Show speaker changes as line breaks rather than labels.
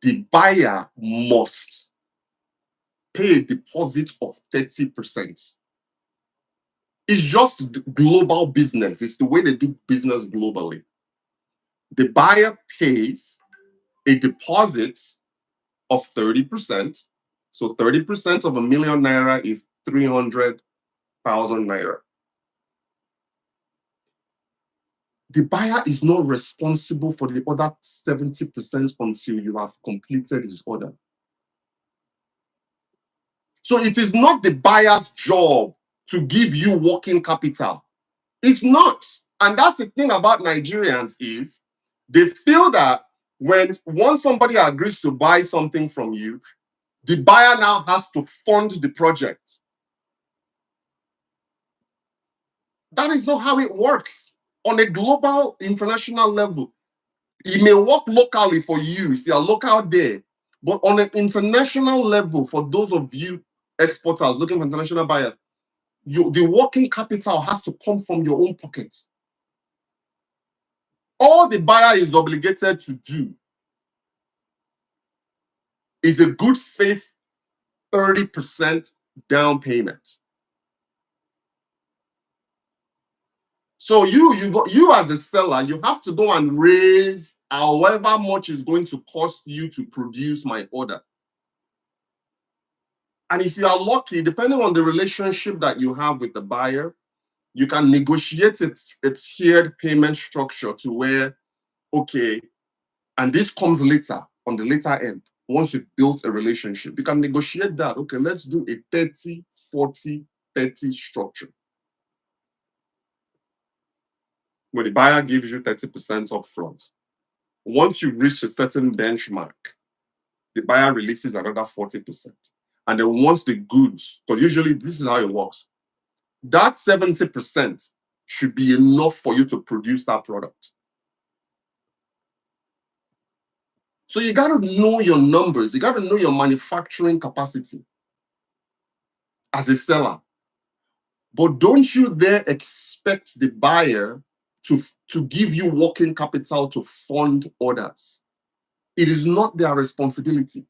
the buyer must pay a deposit of 30%. It's just global business. It's the way they do business globally. The buyer pays a deposit of 30%. So 30% of ₦1,000,000 is 300,000 naira. The buyer is not responsible for the other 70% until you have completed his order. So it is not the buyer's job to give you working capital. It's not. And that's the thing about Nigerians is they feel that once somebody agrees to buy something from you, the buyer now has to fund the project. That is not how it works. On a global, international level, it may work locally for you if you are local there, but on an international level, for those of you exporters looking for international buyers, the working capital has to come from your own pocket. All the buyer is obligated to do is a good faith 30% down payment. So you as a seller, you have to go and raise however much is going to cost you to produce my order. And if you are lucky, depending on the relationship that you have with the buyer, you can negotiate a tiered payment structure to where, okay, and this comes later, on the later end, once you've built a relationship, you can negotiate that. Okay, let's do a 30, 40, 30 structure, where the buyer gives you 30% upfront. Once you reach a certain benchmark, the buyer releases another 40%. And then once the goods, because usually this is how it works, that 70% should be enough for you to produce that product. So you got to know your numbers. You got to know your manufacturing capacity as a seller. But don't you dare expect the buyer to give you working capital to fund orders. It is not their responsibility.